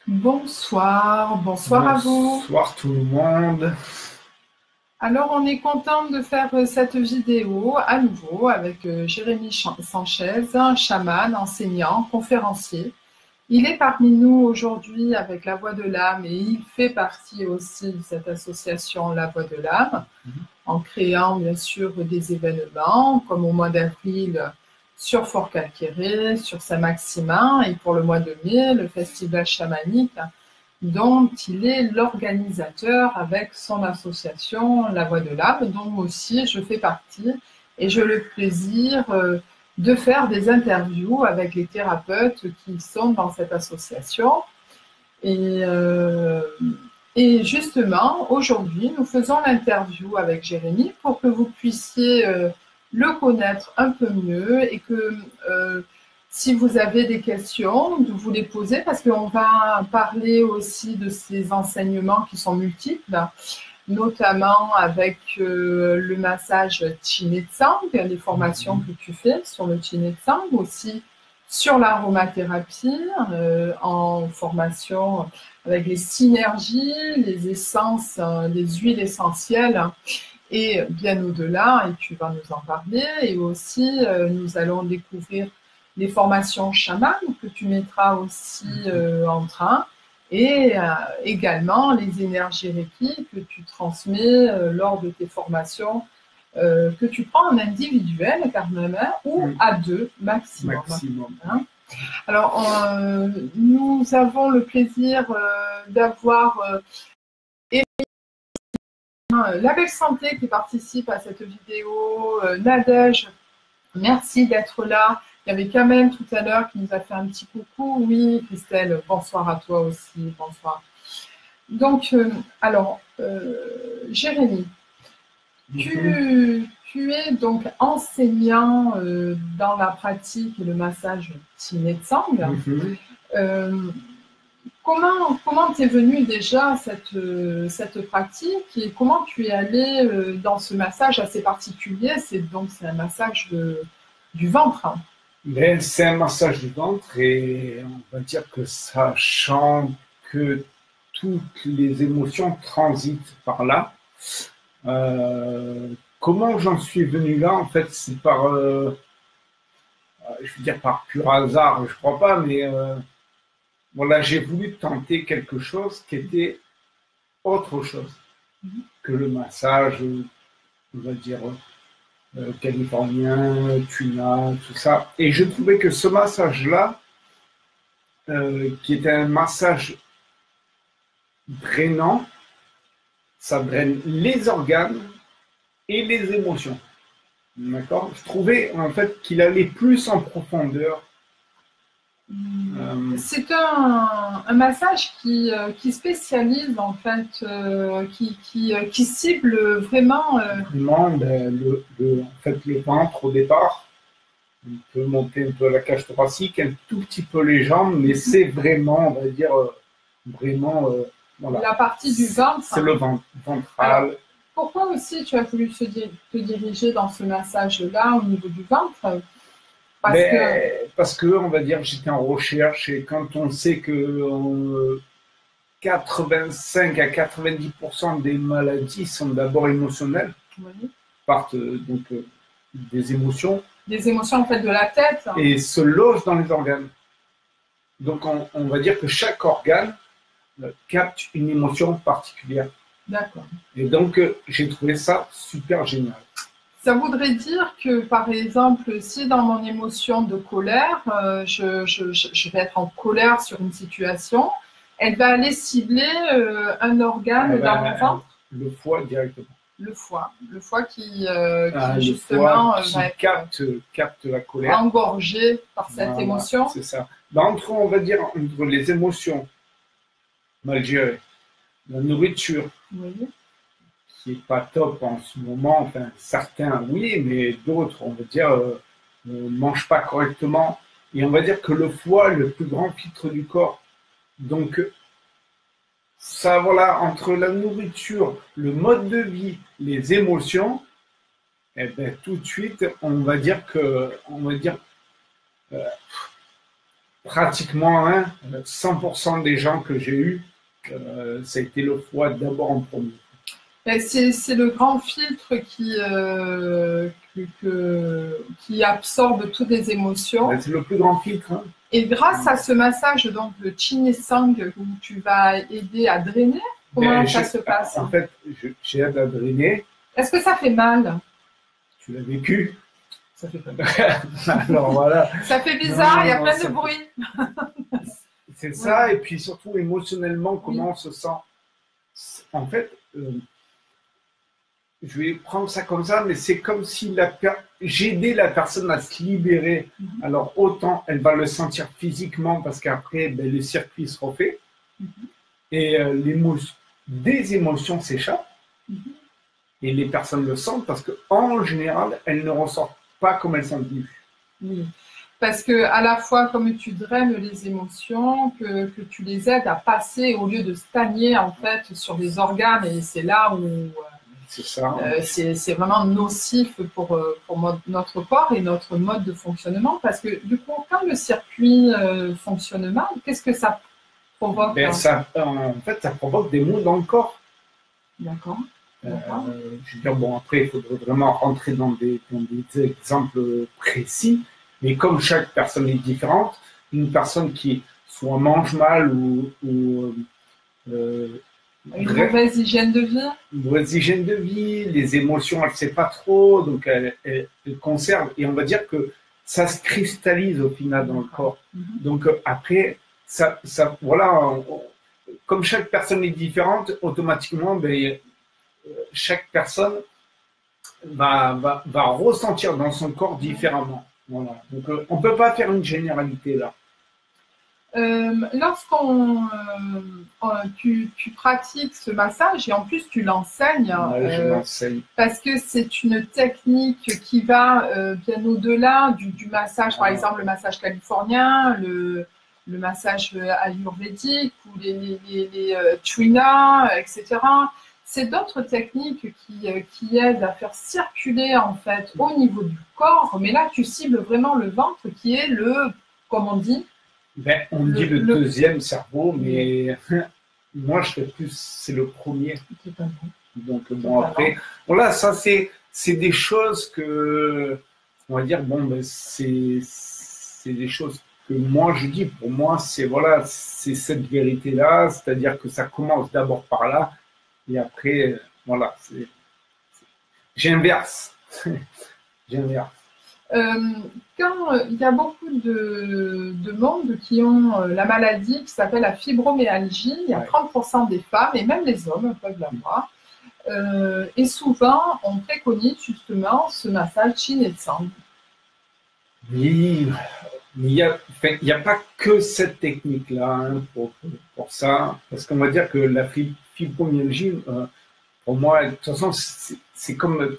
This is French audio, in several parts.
Bonsoir, bonsoir à vous. Bonsoir tout le monde. Alors, on est content de faire cette vidéo à nouveau avec Jérémy Sanchez, un chaman, enseignant, conférencier. Il est parmi nous aujourd'hui avec La Voix de l'âme et il fait partie aussi de cette association La Voix de l'âme en créant bien sûr des événements comme au mois d'avril sur Fort Calquéré, sur Saint-Maximin et pour le mois de mai, le festival chamanique dont il est l'organisateur avec son association La Voix de l'âme, dont moi aussi je fais partie et j'ai le plaisir de faire des interviews avec les thérapeutes qui sont dans cette association. Et justement, aujourd'hui, nous faisons l'interview avec Jérémy pour que vous puissiez le connaître un peu mieux et que si vous avez des questions, de vous les poser parce qu'on va parler aussi de ces enseignements qui sont multiples, notamment avec le massage Qinetsang, les formations que tu fais sur le Qinetsang, aussi sur l'aromathérapie en formation avec les synergies, les essences, les huiles essentielles et bien au-delà, et tu vas nous en parler, et aussi nous allons découvrir les formations chamanes que tu mettras aussi en train, et également les énergies Reiki que tu transmets lors de tes formations que tu prends en individuel, car même, ou à deux maximum. Hein. Alors, nous avons le plaisir d'avoir La Belle Santé qui participe à cette vidéo, Nadège, merci d'être là. Il y avait Kamel tout à l'heure qui nous a fait un petit coucou. Oui, Christelle, bonsoir à toi aussi, bonsoir. Donc, alors, Jérémy, tu es donc enseignant dans la pratique et le massage Qinetsang. Comment t'es venue déjà cette pratique et comment tu es allée dans ce massage assez particulier? C'est un massage du ventre. C'est un massage du ventre et on va dire que sachant que toutes les émotions transitent par là, comment j'en suis venu là? En fait, c'est par, je veux dire par pur hasard, je crois pas, mais voilà, j'ai voulu tenter quelque chose qui était autre chose que le massage, on va dire, californien, tuna, tout ça. Et je trouvais que ce massage-là, qui était un massage drainant, ça draine les organes et les émotions. D'accord? Je trouvais en fait qu'il allait plus en profondeur. C'est un massage qui spécialise en fait, qui cible vraiment. Vraiment, en fait, le ventre au départ, on peut monter un peu la cage thoracique, un tout petit peu les jambes, mais c'est vraiment, on va dire, vraiment. Voilà. La partie du ventre. C'est le ventre, ventral. Alors, pourquoi aussi tu as voulu te diriger dans ce massage-là au niveau du ventre? Parce que, on va dire, j'étais en recherche et quand on sait que 85 à 90% des maladies sont d'abord émotionnelles, partent donc des émotions. Des émotions en fait de la tête. Et se logent dans les organes. Donc on va dire que chaque organe capte une émotion particulière. D'accord. Et donc j'ai trouvé ça super génial. Ça voudrait dire que, par exemple, si dans mon émotion de colère, je vais être en colère sur une situation, elle va aller cibler un organe dans mon ventre? Le foie directement. Le foie qui justement va capte la colère. Engorgé par cette émotion. C'est ça. On va dire, entre les émotions mal gérées, la nourriture, qui n'est pas top en ce moment, enfin certains oui, mais d'autres, on va dire, ne mangent pas correctement. Et on va dire que le foie est le plus grand filtre du corps. Donc, ça, voilà, entre la nourriture, le mode de vie, les émotions, eh ben, tout de suite, on va dire que, pratiquement 100% des gens que j'ai eus, ça a été le foie d'abord en premier. C'est le grand filtre qui absorbe toutes les émotions. C'est le plus grand filtre. Hein. Et grâce à ce massage, donc le Chinesang, où tu vas aider à drainer, comment ça se passe? En fait, j'aide à drainer. Est-ce que ça fait mal? Tu l'as vécu? Ça fait pas mal. Alors voilà. Ça fait bizarre, il y a plein de bruit. C'est ça, et puis surtout émotionnellement, comment on se sent. En fait, je vais prendre ça comme ça, mais c'est comme si j'aidais la personne à se libérer. Alors autant elle va le sentir physiquement parce qu'après le circuit se refait et des émotions s'échappent et les personnes le sentent parce qu'en général elles ne ressortent pas comme elles sont venues. Oui. Parce que à la fois, comme tu draines les émotions, que tu les aides à passer au lieu de stagner en fait sur les organes, et c'est là où c'est vraiment nocif pour notre corps et notre mode de fonctionnement. Parce que du coup, quand le circuit fonctionne mal, qu'est-ce que ça provoque? En fait, ça provoque des maux dans le corps. D'accord. Je veux dire, bon, après, il faudrait vraiment rentrer dans des exemples précis. Mais comme chaque personne est différente, une personne qui soit mange mal ou une mauvaise hygiène de vie. Une mauvaise hygiène de vie, les émotions, elle ne sait pas trop, donc elle conserve. Et on va dire que ça se cristallise au final dans le corps. Donc après, voilà, comme chaque personne est différente, automatiquement, chaque personne va ressentir dans son corps différemment. Voilà. Donc, on ne peut pas faire une généralité là. Tu pratiques ce massage et en plus tu l'enseignes, je l'enseigne. Parce que c'est une technique qui va bien au-delà du massage, par exemple le massage californien, le massage ayurvédique ou les Tuina, etc. C'est d'autres techniques qui aident à faire circuler en fait au niveau du corps, mais là tu cibles vraiment le ventre qui est comme on dit. On dit le deuxième cerveau, mais moi je fais plus, c'est le premier. Donc bon après, voilà, ça c'est des choses que, on va dire, c'est des choses que moi je dis, pour moi c'est cette vérité-là, c'est-à-dire que ça commence d'abord par là. Et après, voilà, j'inverse. J'inverse. Quand il y a beaucoup de monde qui ont la maladie qui s'appelle la fibromyalgie, il y a 30% des femmes, et même les hommes peuvent l'avoir. Et souvent, on préconise justement ce massage Chinesang. Oui, mais il n'y a pas que cette technique-là pour ça, parce qu'on va dire que la fibromyalgie, pour moi, de toute façon, c'est comme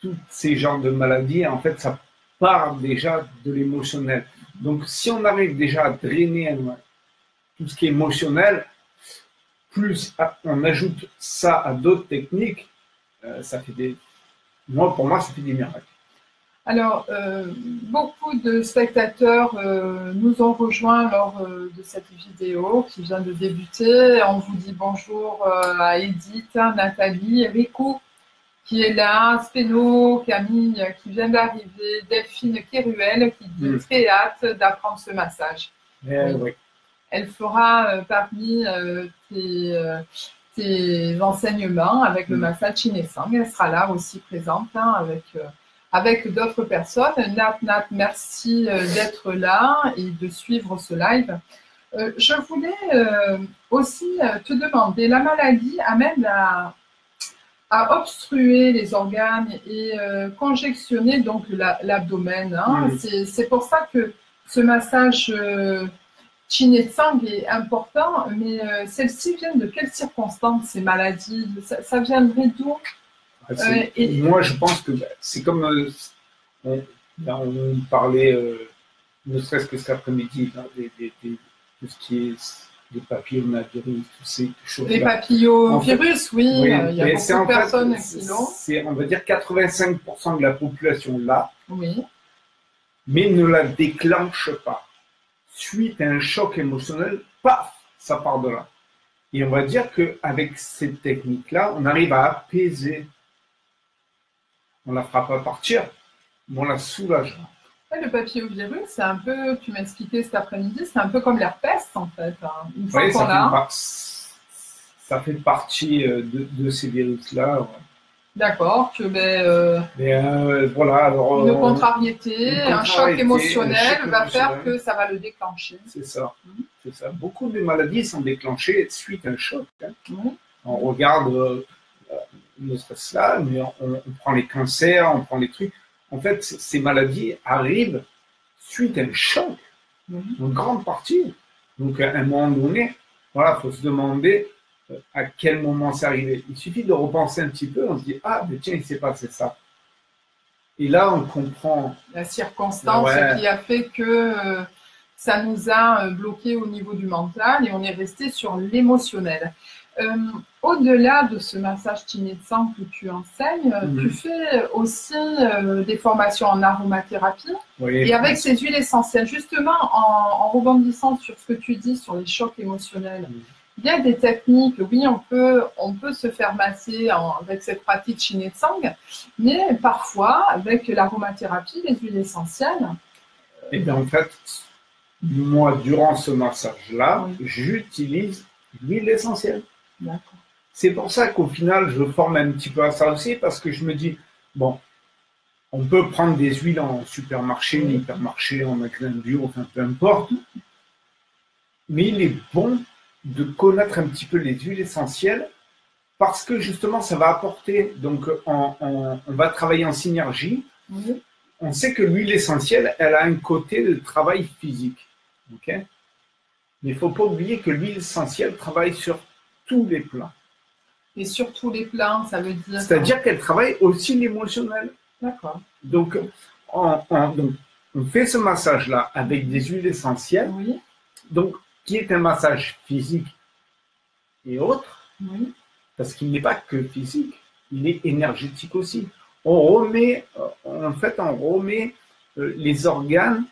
tous ces genres de maladies, en fait, ça part déjà de l'émotionnel. Donc, si on arrive déjà à drainer tout ce qui est émotionnel, plus on ajoute ça à d'autres techniques, pour moi, ça fait des miracles. Alors, beaucoup de spectateurs nous ont rejoints lors de cette vidéo qui vient de débuter. On vous dit bonjour à Edith, Nathalie, Rico qui est là, Spéno, Camille qui vient d'arriver, Delphine Kéruel qui dit très hâte d'apprendre ce massage. Oui. Elle fera parmi tes enseignements avec le massage Chinesang. Elle sera là aussi présente avec d'autres personnes. Nat, merci d'être là et de suivre ce live. Je voulais aussi te demander, la maladie amène à obstruer les organes et congestionner donc l'abdomen. C'est pour ça que ce massage Chinesang est important, mais celles-ci viennent de quelles circonstances, ces maladies? Ça viendrait d'où? Moi, je pense que c'est comme on parlait, ne serait-ce que cet après-midi, tout ce qui est des papillomavirus, toutes ces choses-là. Les papillovirus, oui, il y a beaucoup de personnes qui l'ont. C'est, on va dire, 85% de la population là, oui, mais ne la déclenche pas. suite à un choc émotionnel, paf, ça part de là. Et on va dire qu'avec cette technique-là, on arrive à apaiser. On ne la fera pas partir, mais on la soulage. Le papillovirus, c'est un peu, tu m'as expliqué cet après-midi, c'est un peu comme l'herpès en fait. Une fois qu'on l'a. Ça fait partie de ces virus-là. Ouais. D'accord, voilà, alors, une contrariété, un choc émotionnel va faire que ça va le déclencher. C'est ça. C'est ça. Beaucoup de maladies sont déclenchées suite à un choc. Hein. On regarde le stress là, mais on prend les cancers, on prend les trucs. En fait, ces maladies arrivent suite à un choc, une grande partie. Donc, à un moment donné, voilà, il faut se demander à quel moment c'est arrivé. Il suffit de repenser un petit peu, on se dit, ah, mais tiens, il s'est passé ça. Et là, on comprend la circonstance qui a fait que ça nous a bloqué au niveau du mental et on est resté sur l'émotionnel. Au-delà de ce massage kiné de sang que tu enseignes, tu fais aussi des formations en aromathérapie et avec ces huiles essentielles. Justement, en rebondissant sur ce que tu dis sur les chocs émotionnels, il y a des techniques, oui, on peut se faire masser avec cette pratique kiné de sang, mais parfois, avec l'aromathérapie, les huiles essentielles… Eh bien, en fait, moi, durant ce massage-là, j'utilise l'huile essentielle. C'est pour ça qu'au final, je forme un petit peu à ça aussi, parce que je me dis, bon, on peut prendre des huiles en supermarché, en hypermarché, en magasin bio, enfin peu importe, mais il est bon de connaître un petit peu les huiles essentielles, parce que justement, ça va apporter, donc on va travailler en synergie. On sait que l'huile essentielle, elle a un côté de travail physique, mais il ne faut pas oublier que l'huile essentielle travaille sur tous les plans. Et sur tous les plans, ça veut dire… C'est-à-dire qu'elle travaille aussi l'émotionnel. D'accord. Donc, on fait ce massage-là avec des huiles essentielles, donc, qui est un massage physique et autre, parce qu'il n'est pas que physique, il est énergétique aussi. On remet les organes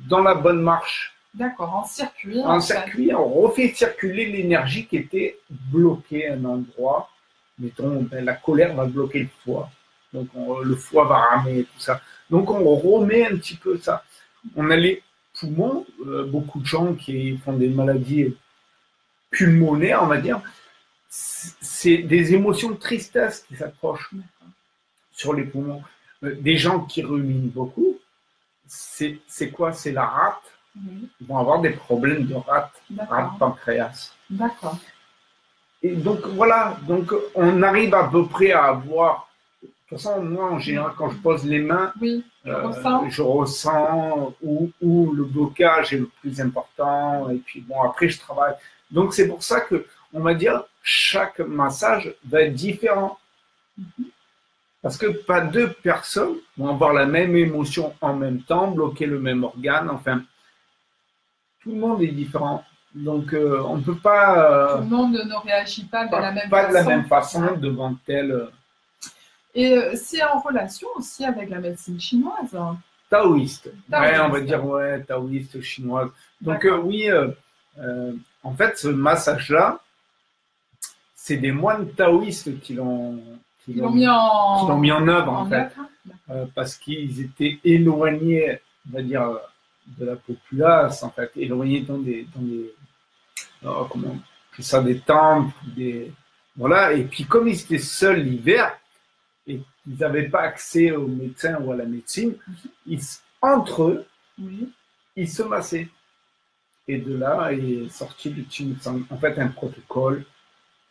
dans la bonne marche. D'accord, en circuit. En circuit, on refait circuler l'énergie qui était bloquée à un endroit. Mettons, la colère va bloquer le foie. Donc, le foie va ramer tout ça. Donc, on remet un petit peu ça. On a les poumons, beaucoup de gens qui font des maladies pulmonaires, on va dire, c'est des émotions de tristesse qui s'accrochent sur les poumons. Des gens qui ruminent beaucoup, c'est quoi? C'est la rate. Ils vont avoir des problèmes de rate pancréas. D'accord. Et donc voilà, donc on arrive à peu près à avoir. De toute façon, moi en général, quand je pose les mains, je ressens où le blocage est le plus important. Et puis bon, après je travaille. Donc c'est pour ça que on va dire chaque massage va être différent. Parce que pas deux personnes vont avoir la même émotion en même temps, bloquer le même organe, enfin. Tout le monde est différent. Donc, on ne peut pas… tout le monde ne réagit pas de la même façon. Pas de la même façon devant tel… Et c'est en relation aussi avec la médecine chinoise. Taoïste. Ouais, on va dire, taoïste, chinoise. Donc, oui, en fait, ce massage-là, c'est des moines taoïstes qui l'ont mis en œuvre, en fait. Parce qu'ils étaient éloignés, on va dire… de la populace, en fait, éloignés dans des des temples, voilà, et puis comme ils étaient seuls l'hiver, et qu'ils n'avaient pas accès aux médecins ou à la médecine, entre eux, ils se massaient. Et de là est sorti le Qigong, en fait, un protocole,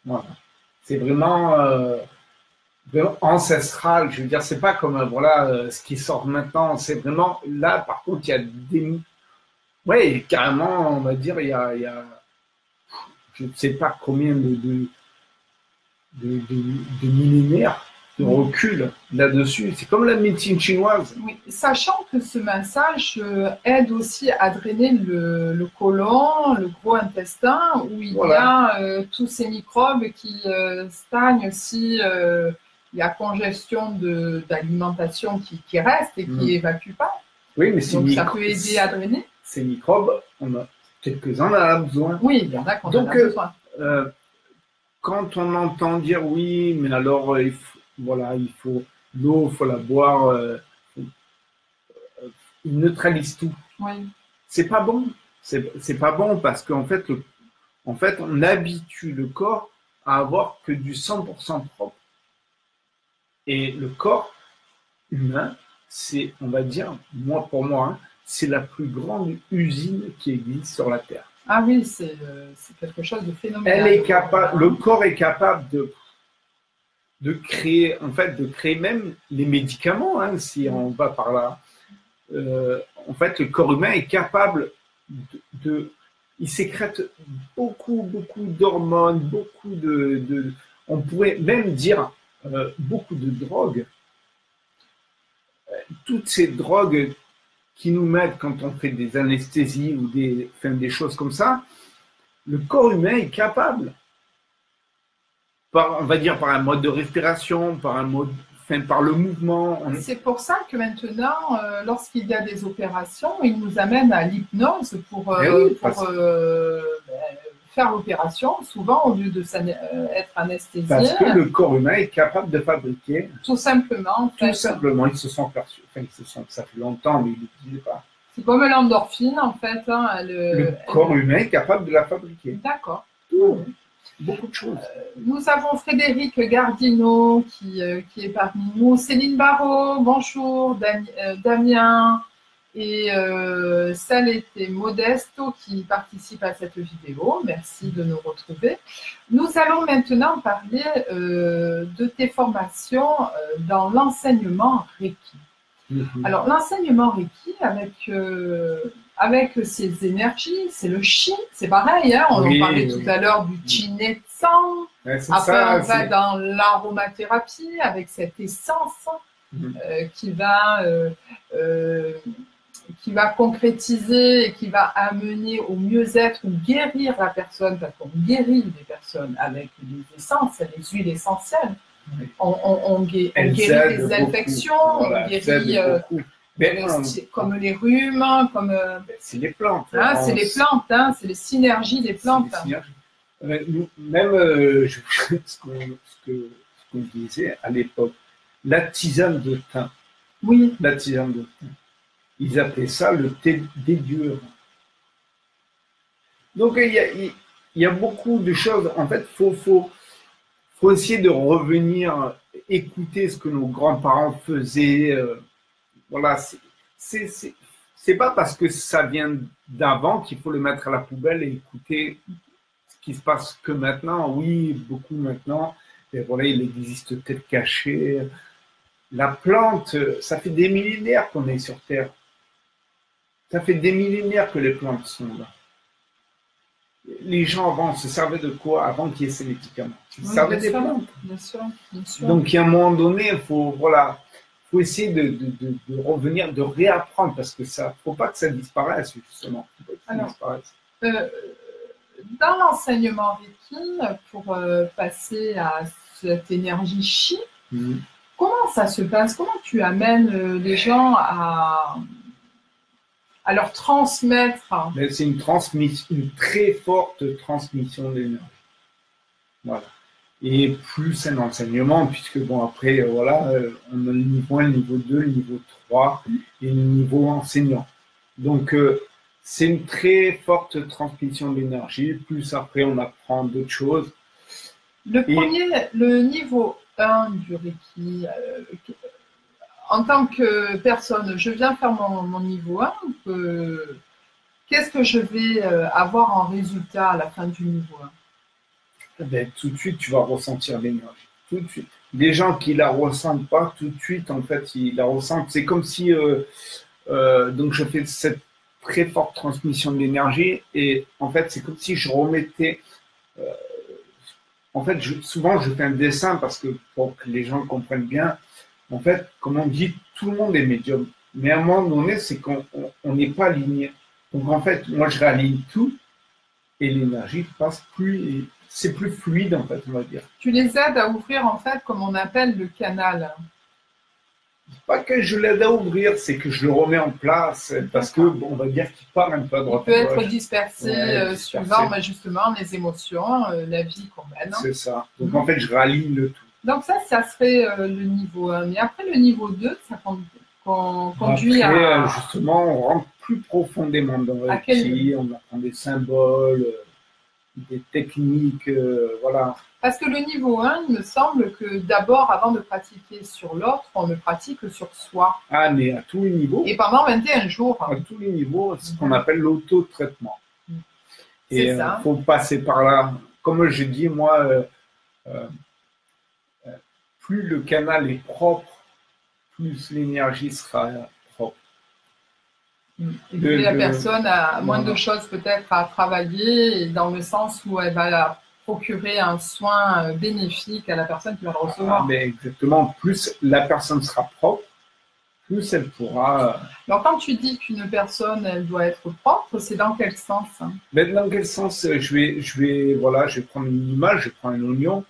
voilà. C'est vraiment ancestral, je veux dire, c'est pas comme ce qui sort maintenant, c'est vraiment là, par contre, il y a des. Oui, carrément, on va dire, il y a je ne sais pas combien de millénaires de recul là-dessus. C'est comme la médecine chinoise. Oui, sachant que ce massage aide aussi à drainer le côlon, le gros intestin, où il y a tous ces microbes qui stagnent si il y a congestion d'alimentation qui reste et qui n'évacue pas. Oui, mais donc ça peut aider à drainer. ces microbes, quelques-uns en a besoin. Oui, il y en a qu'on en a besoin. Quand on entend dire oui, mais alors il faut l'eau, il faut la boire, il neutralise tout. Oui. C'est pas bon. C'est pas bon parce qu'en fait, on habitue le corps à avoir que du 100% propre. Et le corps humain, c'est, on va dire, pour moi, c'est la plus grande usine qui existe sur la Terre. Ah oui, c'est quelque chose de phénoménal. Le corps est capable de créer même les médicaments, hein, si on va par là. En fait, le corps humain est capable il sécrète beaucoup d'hormones, on pourrait même dire beaucoup de drogues. Toutes ces drogues qui nous mettent quand on fait des anesthésies ou des choses comme ça, le corps humain est capable, on va dire par un mode de respiration, par le mouvement. C'est pour ça que maintenant, lorsqu'il y a des opérations, ils nous amènent à l'hypnose pour faire l'opération, souvent au lieu de être anesthésié. Parce que le corps humain est capable de fabriquer. Tout simplement. Tout simplement, ils se sont perçus. Ça fait longtemps, mais ils ne le disaient pas. C'est comme l'endorphine, en fait. Hein, le corps humain est capable de la fabriquer. D'accord. Beaucoup de choses. Nous avons Frédéric Gardino qui est parmi nous, Céline Barrault, bonjour, Damien et Salete Modesto qui participent à cette vidéo. Merci de nous retrouver. Nous allons maintenant parler de tes formations dans l'enseignement Reiki. Alors, l'enseignement Reiki avec ces énergies, c'est le chi, c'est pareil, hein, on en parlait tout à l'heure du chi-netsan. Après, on va dans l'aromathérapie avec cette essence qui va concrétiser et qui va amener au mieux-être ou guérir la personne, parce qu'on guérit les personnes avec les essences, les huiles essentielles. Oui. On guérit les infections, voilà, on guérit comme les rhumes, comme c'est les plantes. Hein, c'est les plantes, hein, c'est les synergies des plantes. Même ce qu'on disait à l'époque, la tisane de thym. Oui. La tisane de thym. Ils appelaient ça le thé des dieux. Donc il y a beaucoup de choses. En fait, faut essayer de revenir, écouter ce que nos grands-parents faisaient. Voilà, c'est pas parce que ça vient d'avant qu'il faut le mettre à la poubelle et écouter ce qui se passe que maintenant. Oui, beaucoup maintenant. Et voilà, il existe tête cachée. La plante, ça fait des millénaires qu'on est sur Terre. Ça fait des millénaires que les plantes sont là. Les gens avant se servaient de quoi avant qu'il y ait ces médicaments? Ils se servaient des plantes. Bien sûr, bien sûr. Donc, à un moment donné, il faut essayer de revenir, de réapprendre, parce que ça, faut pas que ça disparaisse, justement. Alors, dans l'enseignement Reiki, pour passer à cette énergie chi, comment ça se passe? Comment tu amènes les gens à leur transmettre? C'est une très forte transmission d'énergie. Voilà. Et plus un enseignement, puisque bon, après, voilà, on a le niveau 1, le niveau 2, le niveau 3 et le niveau enseignant. Donc, c'est une très forte transmission d'énergie. Plus après, on apprend d'autres choses. Le niveau 1 du Reiki, en tant que personne, je viens faire mon niveau 1, qu'est-ce que je vais avoir en résultat à la fin du niveau 1? Ben, tout de suite, tu vas ressentir l'énergie. Tout de suite. Les gens qui la ressentent pas, tout de suite, en fait, ils la ressentent. C'est comme si, donc je fais cette très forte transmission de l'énergie et en fait, c'est comme si je remettais, en fait, souvent je fais un dessin parce que pour que les gens comprennent bien, en fait, comme on dit, tout le monde est médium. Mais à un moment donné, c'est qu'on n'est pas aligné. Donc en fait, moi je réaligne tout et l'énergie passe plus. C'est plus fluide, en fait, on va dire. Tu les aides à ouvrir, en fait, comme on appelle le canal. Pas que je l'aide à ouvrir, c'est que je le remets en place parce que, bon, on va dire qu'il part un peu à droite. Il peut être dispersé, suivant justement les émotions, la vie qu'on mène. C'est ça. Donc en fait, je réaligne le tout. Donc ça serait le niveau 1. Mais après le niveau 2, ça conduit après, justement, on rentre plus profondément dans le Reiki, on apprend des symboles, des techniques, voilà. Parce que le niveau 1, il me semble que d'abord, avant de pratiquer sur l'autre, on le pratique sur soi. Ah, mais à tous les niveaux. Et pendant 21 jours. À tous les niveaux, c'est ce qu'on appelle l'auto-traitement. Et il ça. faut passer par là. Comme je dis, moi, plus le canal est propre, plus l'énergie sera propre. Et puis la personne a moins de choses peut-être à travailler, dans le sens où elle va procurer un soin bénéfique à la personne qui va le recevoir. Mais exactement, plus la personne sera propre, plus elle pourra... Alors quand tu dis qu'une personne elle doit être propre, c'est dans quel sens? Mais dans quel sens? Je vais prendre une image, je prends un oignon.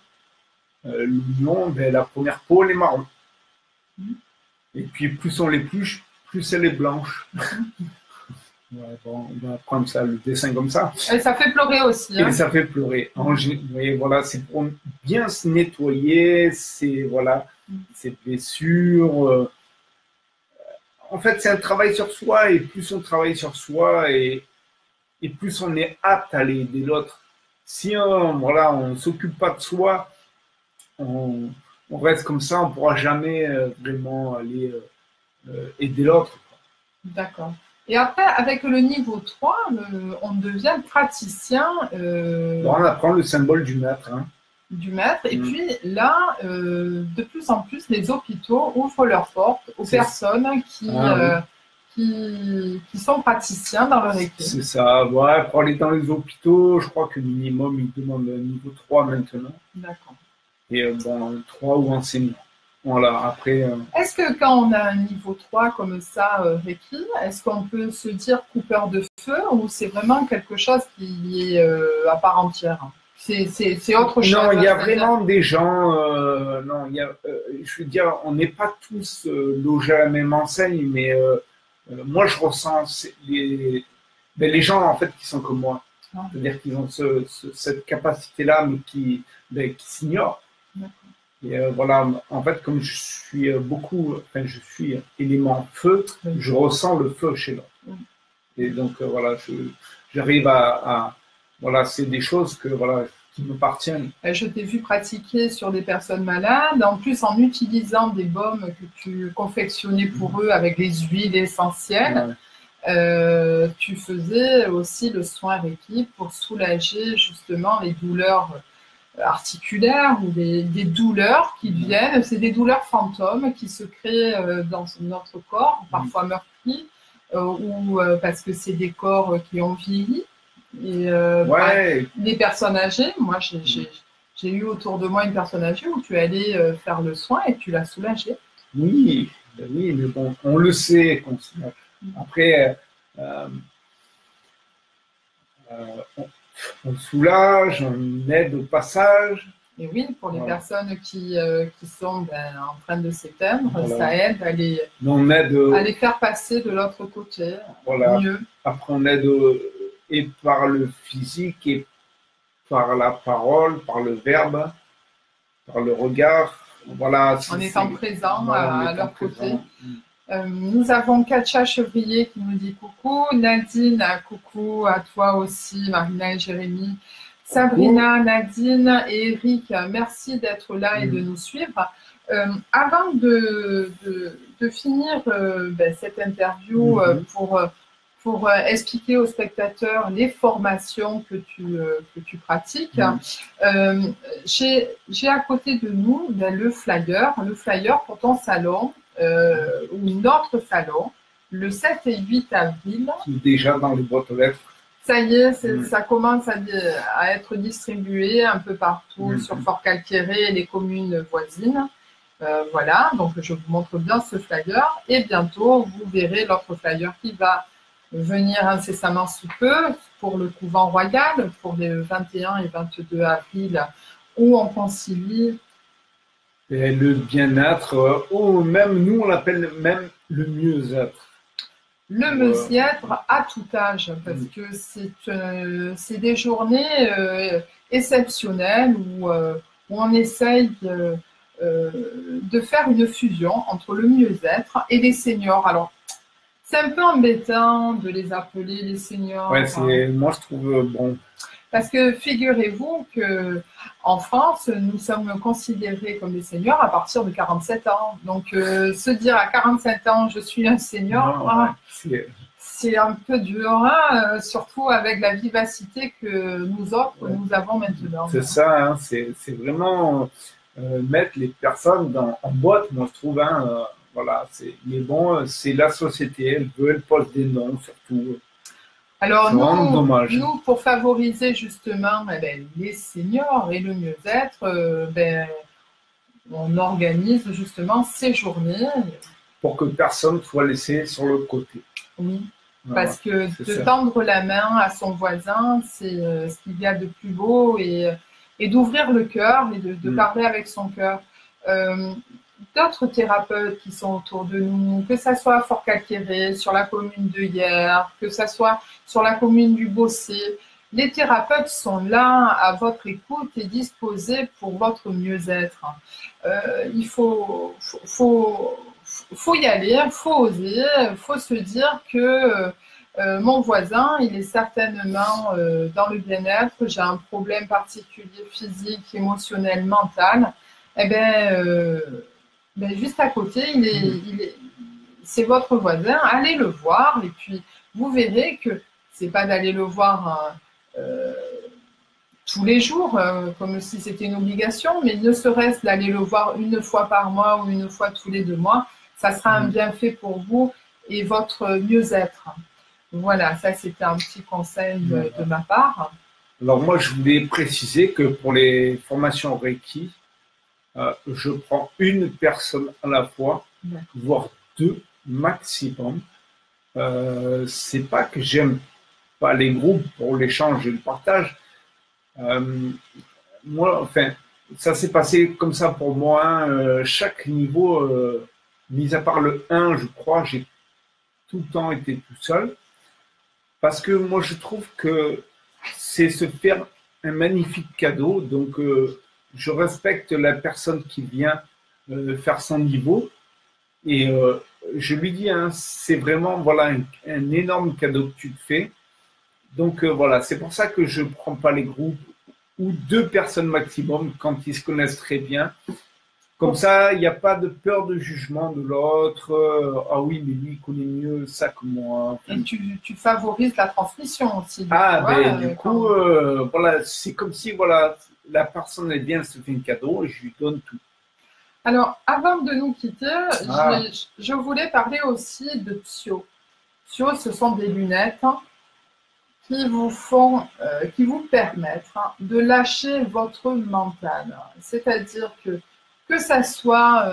L'oignon, la première peau, elle est marron. Et puis plus on l'épluche, plus elle est blanche. Ouais, bon, on va prendre ça, le dessin comme ça. Et ça fait pleurer aussi. Hein. Et ça fait pleurer. Voilà, c'est pour bien se nettoyer, ces blessures. En fait, c'est un travail sur soi, et plus on travaille sur soi, et plus on est apte à aller aider l'autre. Si on ne s'occupe pas de soi, on reste comme ça, on ne pourra jamais vraiment aller aider l'autre. D'accord. Et après, avec le niveau 3, on devient praticien. On apprend le symbole du maître. Hein. Du maître. Et puis là, de plus en plus, les hôpitaux ouvrent leurs portes aux personnes qui sont praticiens dans le Reiki. C'est ça. Ouais, pour aller dans les hôpitaux, je crois que minimum, ils demandent un niveau 3 maintenant. D'accord. Et 3 ou enseignant. Voilà, après... Est-ce que quand on a un niveau 3 comme ça, Reiki, est-ce qu'on peut se dire coupeur de feu ou c'est vraiment quelque chose qui est à part entière? C'est autre chose. Non, il y a vraiment des gens... je veux dire, on n'est pas tous logés à la même enseigne, mais moi, je ressens les gens, en fait, qui sont comme moi. C'est-à-dire qu'ils ont cette capacité-là, mais qui s'ignorent. Et voilà, en fait, comme je suis je suis élément feu, je ressens le feu chez l'autre. Et donc, voilà, j'arrive voilà, c'est des choses qui me appartiennent. Je t'ai vu pratiquer sur des personnes malades, en plus en utilisant des baumes que tu confectionnais pour eux avec des huiles essentielles. Tu faisais aussi le soin Reiki pour soulager justement les douleurs articulaires ou des douleurs qui viennent, c'est des douleurs fantômes qui se créent dans notre corps, parfois meurtris, ou parce que c'est des corps qui ont vieilli. Et les personnes âgées, moi j'ai eu autour de moi une personne âgée où tu es allé faire le soin et tu l'as soulagée. Oui, mais bon, on le sait. Après, on soulage, on aide au passage. Et oui, pour les personnes qui sont en train de s'éteindre, ça aide à les faire passer de l'autre côté, mieux. Après, on aide et par le physique, et par la parole, par le verbe, par le regard. Voilà, en étant présent à leur côté. Nous avons Katia Chevrier qui nous dit coucou, Nadine, coucou à toi aussi, Marina et Jérémy, Sabrina, Nadine et Eric, merci d'être là et de nous suivre. Avant de finir cette interview pour expliquer aux spectateurs les formations que tu pratiques, j'ai à côté de nous le flyer pour ton salon, ou notre salon, le 7 et 8 avril. Déjà dans les boîtes aux lettres. Ça y est, ça commence à être distribué un peu partout sur Fort-Calquiéré et les communes voisines. Voilà, donc je vous montre bien ce flyer et bientôt vous verrez l'autre flyer qui va venir incessamment sous peu pour le couvent royal pour les 21 et 22 avril où on concilie Et le bien-être, ou même nous, on l'appelle même le mieux-être. Le mieux-être à tout âge, parce que c'est des journées exceptionnelles où on essaye de faire une fusion entre le mieux-être et les seniors. Alors, c'est un peu embêtant de les appeler les seniors. Ouais, moi je trouve bon. Parce que figurez-vous qu'en France, nous sommes considérés comme des seniors à partir de 47 ans. Donc, se dire à 47 ans, je suis un senior, c'est un peu dur, hein, surtout avec la vivacité que nous autres, nous avons maintenant. C'est ça, hein, c'est vraiment mettre les personnes en boîte, moi je trouve. Hein, voilà, mais bon, c'est la société, elle pose des noms surtout. Alors nous, pour favoriser justement les seniors et le mieux-être, on organise justement ces journées. Pour que personne soit laissé sur le côté. Oui, parce que de tendre la main à son voisin, c'est ce qu'il y a de plus beau et d'ouvrir le cœur et de parler avec son cœur. D'autres thérapeutes qui sont autour de nous, que ça soit à Fort-Calquiéré, sur la commune de Hyères, que ça soit sur la commune du Bossé, les thérapeutes sont là à votre écoute et disposés pour votre mieux-être. Il faut y aller, il faut oser, il faut se dire que mon voisin, il est certainement dans le bien-être, j'ai un problème particulier physique, émotionnel, mental. Eh bien, juste à côté, c'est votre voisin, allez le voir et puis vous verrez que c'est pas d'aller le voir tous les jours, comme si c'était une obligation, mais ne serait-ce d'aller le voir une fois par mois ou une fois tous les 2 mois, ça sera un bienfait pour vous et votre mieux-être. Voilà, ça c'était un petit conseil de ma part. Alors moi, je voulais préciser que pour les formations Reiki, je prends une personne à la fois, voire 2 maximum. C'est pas que j'aime pas les groupes pour l'échange et le partage. Moi, enfin, ça s'est passé comme ça pour moi. Chaque niveau, mis à part le 1, je crois, j'ai tout le temps été tout seul. Parce que moi, je trouve que c'est se faire un magnifique cadeau. Donc, je respecte la personne qui vient faire son niveau et je lui dis, hein, c'est vraiment voilà, un énorme cadeau que tu te fais. Donc voilà, c'est pour ça que je ne prends pas les groupes ou 2 personnes maximum quand ils se connaissent très bien. Comme ça, il n'y a pas de peur de jugement de l'autre. Ah oui, mais lui, il connaît mieux ça que moi. Et tu favorises la transmission aussi. Du coup, voilà, c'est comme si voilà, la personne elle vient, se fait un cadeau et je lui donne tout. Alors, avant de nous quitter, je voulais parler aussi de Psio. Psio, ce sont des lunettes qui vous permettent de lâcher votre mental. C'est-à-dire que ça soit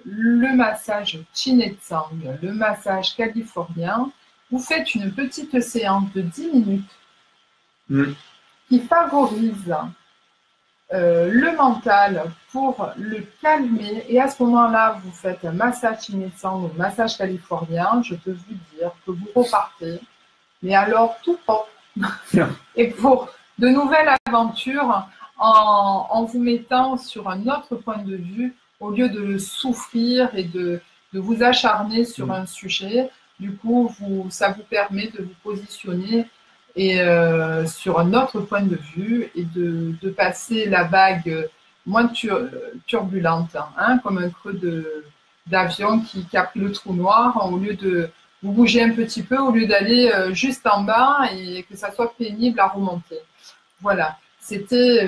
le massage Chin-Tsang, le massage californien, vous faites une petite séance de 10 minutes qui favorise le mental pour le calmer. Et à ce moment-là, vous faites un massage Chin-Tsang ou un massage californien. Je peux vous dire que vous repartez, mais alors tout propre. Et pour de nouvelles aventures, en vous mettant sur un autre point de vue, au lieu de souffrir et de vous acharner sur un sujet, du coup, ça vous permet de vous positionner et, sur un autre point de vue et de passer la vague moins turbulente, hein, comme un creux d'avion qui a pris le trou noir, au lieu de vous bouger un petit peu, au lieu d'aller juste en bas et que ça soit pénible à remonter. Voilà. C'était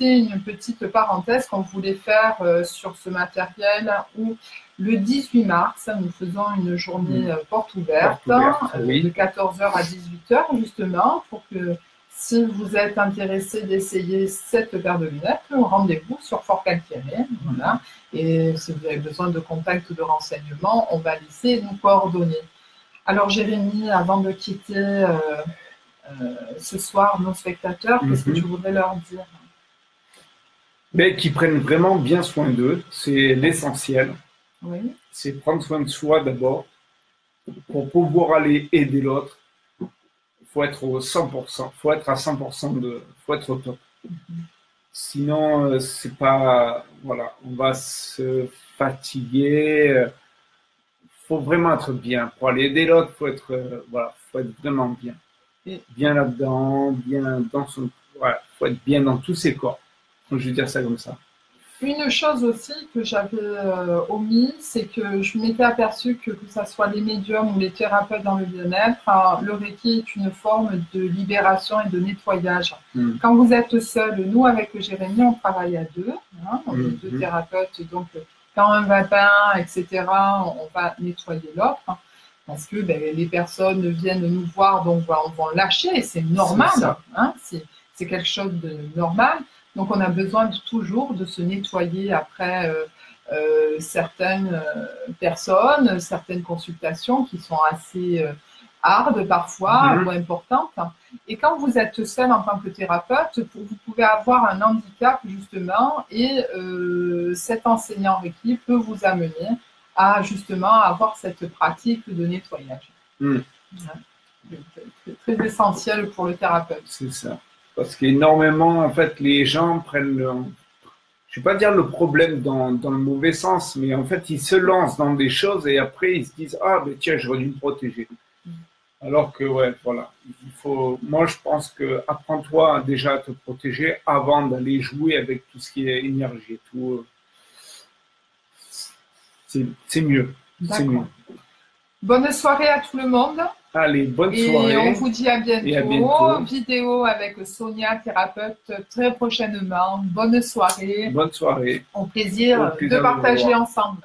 une petite parenthèse qu'on voulait faire sur ce matériel où le 18 mars, nous faisons une journée porte ouverte, de 14h à 18h justement, pour que si vous êtes intéressé d'essayer cette paire de lunettes, rendez-vous sur Fort-Calquiéré. Voilà. Et si vous avez besoin de contacts ou de renseignements, on va laisser nos coordonnées. Alors Jérémy, avant de quitter ce soir nos spectateurs, qu'est-ce que tu voudrais leur dire? Mais qui prennent vraiment bien soin d'eux, c'est l'essentiel. Oui. C'est prendre soin de soi d'abord. Pour pouvoir aller aider l'autre, il faut être au 100%, il faut être à 100% faut être au top. Sinon, c'est pas, voilà, on va se fatiguer. Faut vraiment être bien. Pour aller aider l'autre, voilà, faut être vraiment bien. Bien là-dedans, bien dans son, voilà, faut être bien dans tous ses corps. Donc, je vais dire ça comme ça. Une chose aussi que j'avais omis, c'est que je m'étais aperçue que ça soit les médiums ou les thérapeutes dans le bien-être, le Reiki est une forme de libération et de nettoyage. Quand vous êtes seul, nous avec Jérémie, on travaille à deux, on est deux thérapeutes, donc quand un va pas, etc., on va nettoyer l'autre, parce que les personnes viennent nous voir, donc on va lâcher, et c'est normal, c'est quelque chose de normal. Donc, on a besoin toujours de se nettoyer après certaines personnes, certaines consultations qui sont assez hardes parfois ou importantes. Et quand vous êtes seul en tant que thérapeute, vous pouvez avoir un handicap justement et cet enseignant Reiki peut vous amener à justement avoir cette pratique de nettoyage. Très essentiel pour le thérapeute. C'est ça. Parce qu'énormément, en fait, les gens prennent je ne vais pas dire le problème dans le mauvais sens, mais en fait, ils se lancent dans des choses et après, ils se disent « Ah, ben tiens, j'aurais dû me protéger. » Alors que, ouais, voilà, moi, je pense que apprends-toi déjà à te protéger avant d'aller jouer avec tout ce qui est énergie et tout. C'est mieux. C'est mieux. Bonne soirée à tout le monde. Allez, bonne soirée. Et on vous dit à bientôt. Vidéo avec Sonia, thérapeute, très prochainement. Bonne soirée. Bonne soirée. Au plaisir de partager ensemble.